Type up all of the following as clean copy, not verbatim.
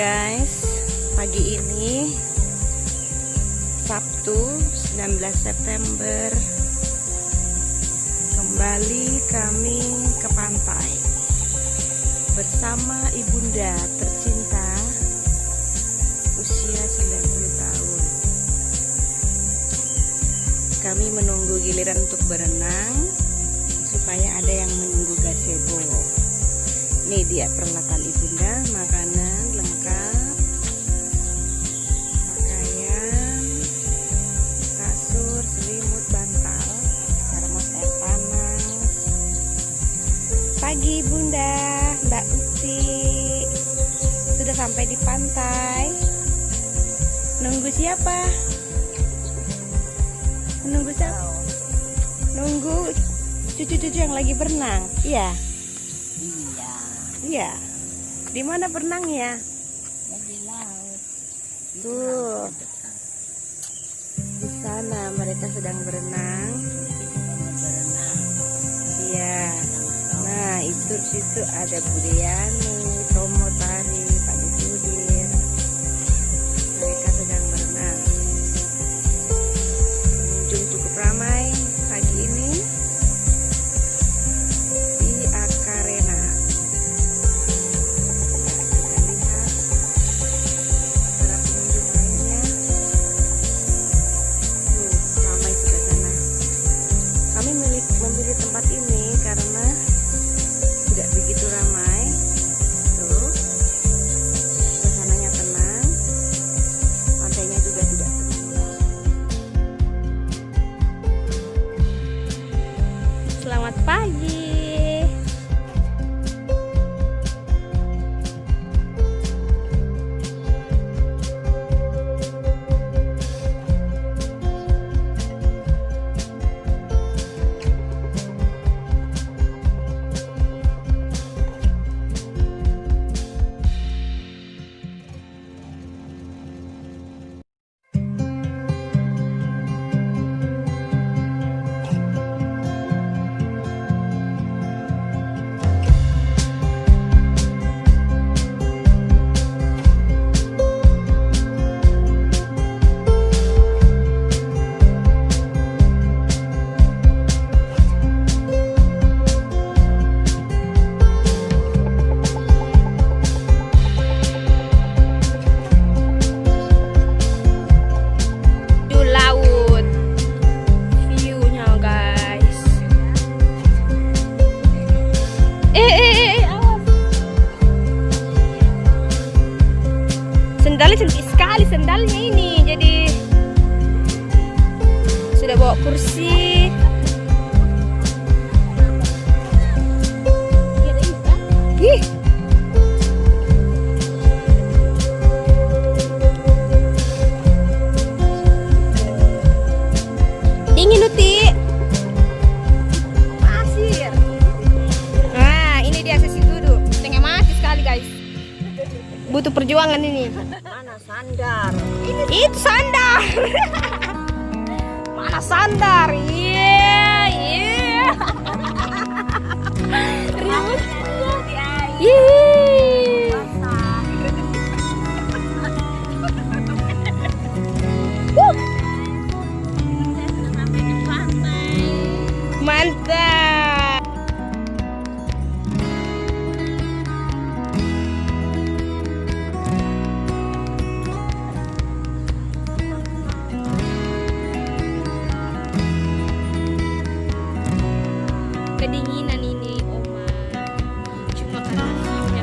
guys, pagi ini Sabtu 19 September kembali kami ke pantai bersama ibunda tercinta usia 90 tahun. Kami menunggu giliran untuk berenang supaya ada yang menunggu gazebo. Ini dia peralatan ibunda, makanan lengkap, pakaian, kasur, selimut, bantal, termos air panas. Pagi ibunda, Mbak Uci sudah sampai di pantai. Nunggu siapa? Menunggu siapa? Nunggu cucu-cucu yang lagi berenang. Iya. Iya. Di mana berenangnya? Di laut. Tuh. Di sana mereka sedang berenang. Iya. Nah, itu situ ada Bu Deyani, Tomo Tari, Pak Sudir. Mereka sedang berenang. Pengunjung cukup ramai pagi ini di Akarena. Memilih tempat ini karena tidak begitu ramai, tuh suasananya tenang, pantainya juga tidak tenang. Selamat pagi. Sendalnya cantik sekali sendalnya ini, jadi sudah bawa kursi. Ih. Dingin Uti. Pasir. Nah, ini dia sesi duduk. Setengah mati sekali guys. Butuh perjuangan ini. Mana sandar? Itu sandar. Mana sandar? Iya, iya. Ribut. Mantap. Kedinginan ini Oma, cuma karena view-nya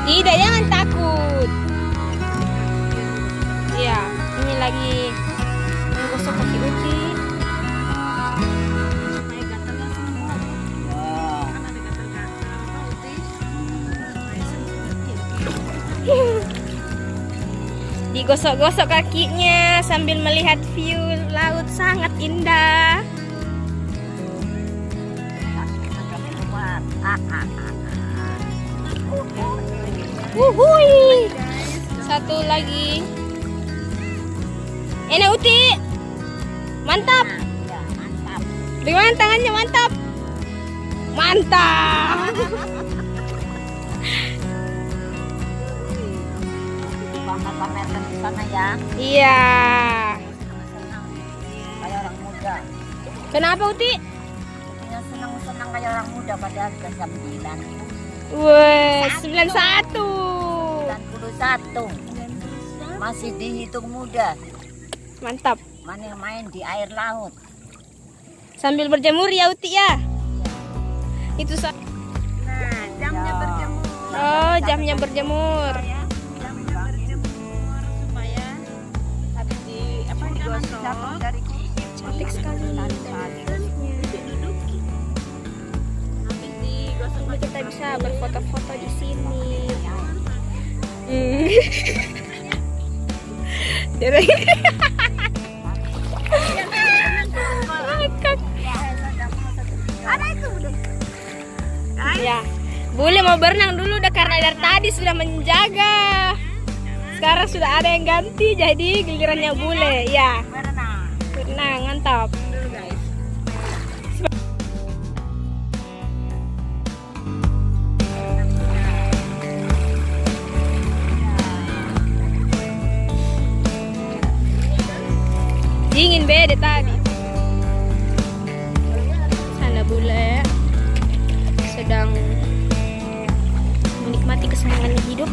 Tidak, jangan takut. Iya, ini lagi menggosok kaki Uti. Digosok-gosok kakinya sambil melihat view laut sangat indah. Wuhui. Satu lagi. Enak Uti. Mantap. Ya, mantap. Bagaimana tangannya? Mantap. Mantap. Pamer-pamerkan di sana ya. Iya. Senang-senang kayak orang muda. Kenapa Uti? Punya senang-senang kayak orang muda padahal sudah jam 9. Wah, 91. 91. Masih dihitung muda. Mantap. Main di air laut. Sambil berjemur ya Uti ya. Itu Nah, jamnya Ya. berjemur. oh, jamnya berjemur. Ya, jamnya berjemur supaya habis digosok. Cantik sekali. Habis digosok Ini kita bisa berfoto-foto di sini. Dereng. ada itu udah. Ya, Bule mau berenang dulu dah karena dari tadi sudah menjaga. Sekarang sudah ada yang ganti jadi gilirannya Bule. Ya, berenang mantap. Dulu guys. Dingin beda tadi. Sana Bule sedang menikmati kesenangan hidup.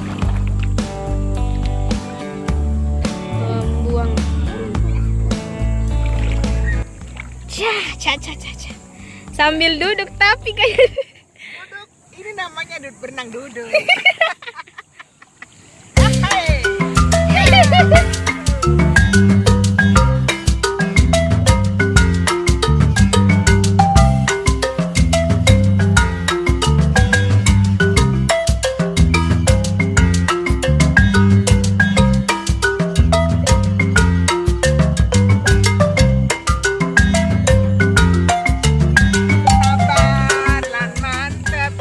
Membuang. Ca. Sambil duduk tapi kayak Duduk. Ini namanya berenang duduk. Hai. Sabar lan mantep.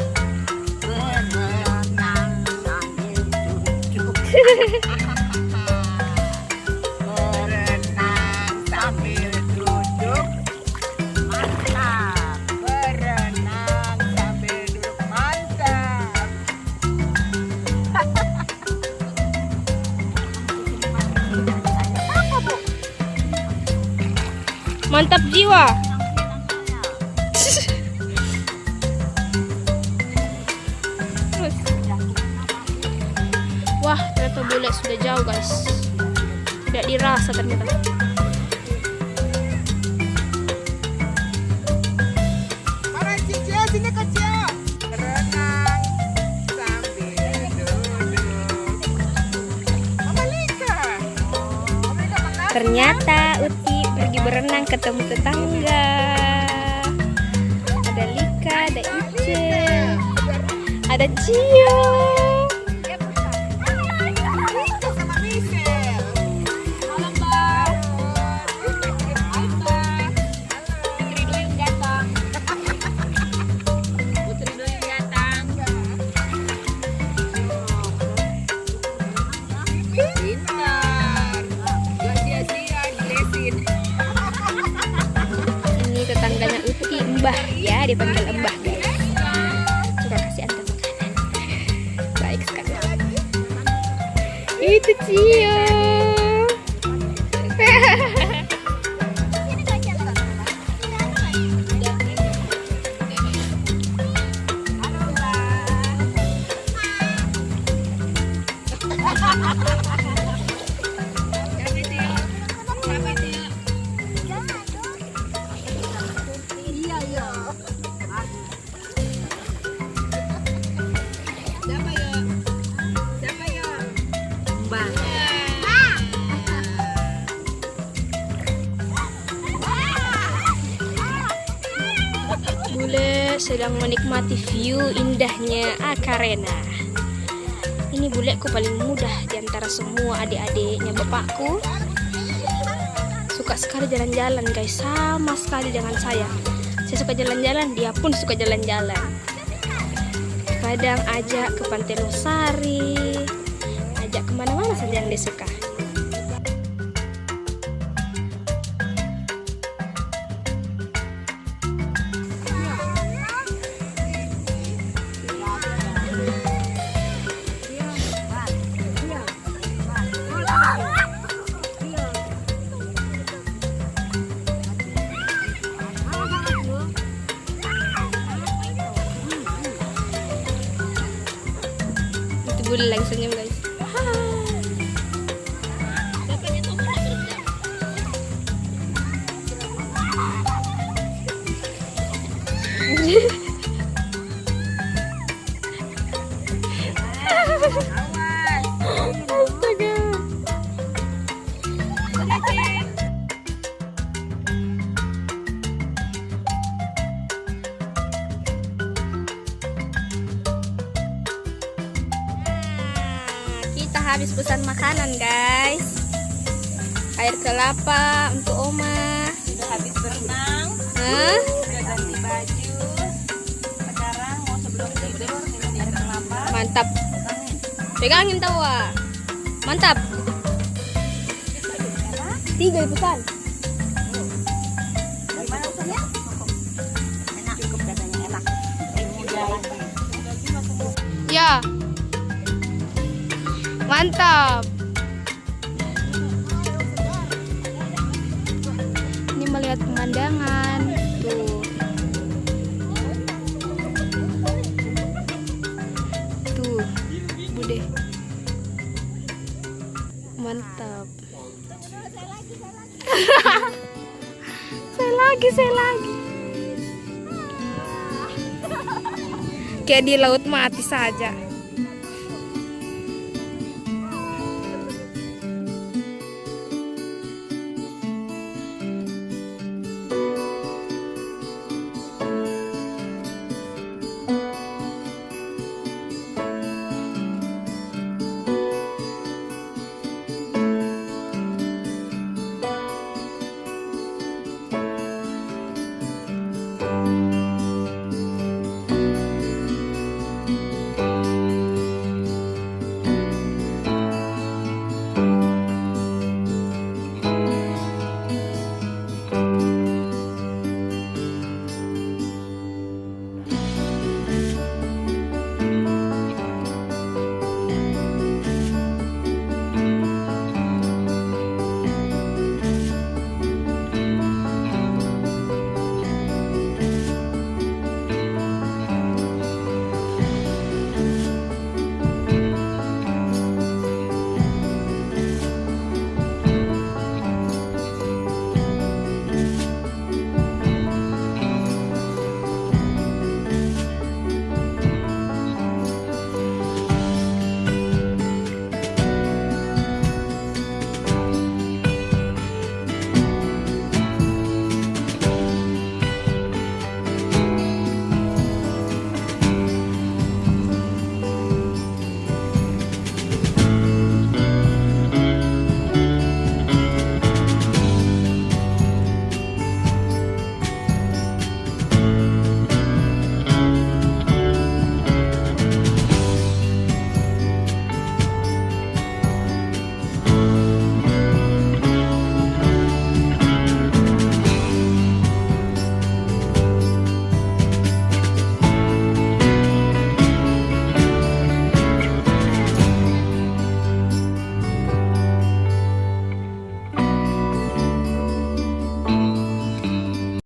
Berenang sambil duduk. Berenang sambil duduk. Mantap. Berenang sambil duduk mantap. mantap jiwa. Terus. Wah, ternyata Bule sudah jauh guys. Tidak dirasa ternyata. Para Cicio, sini kecil. Berenang sambil duduk. Mama Lika. Mama Lika makan. Ternyata Uti pergi berenang ketemu tetangga. Ada Lika, ada Ice, ada Cio. Lika sama Michelle. Halo Mbak. Halo. Putri Duyung datang. Putri Duyung datang. Pintar. Gak sia-sia dilesin. Ini tetangganya Uti, Mbah ya, dipanggil Mbah guys. Coba kasih antar makanan. Baik sekali. Itu Cio. sedang menikmati view indahnya Akarena. Ini buleku paling mudah di antara semua adik-adiknya bapakku. Suka sekali jalan-jalan guys, sama sekali dengan saya. Saya suka jalan-jalan, dia pun suka jalan-jalan. Kadang ajak ke Pantai Losari, ajak kemana-mana saja yang dia suka. Bule lagi senyum guys. Astaga. Habis pesan makanan guys, air kelapa untuk Oma. Sudah habis berenang, Hah? sudah ganti baju. Sekarang mau sebelum tidur minum air kelapa. Mantap, pegangin tawa, mantap. 3 pesan. Gimana rasanya? Enak. Cukup katanya enak. Mudah lagi. Ya, mantap. Ini melihat pemandangan tuh. Tuh, Bude. Mantap. Saya lagi. Kayak di laut mati saja.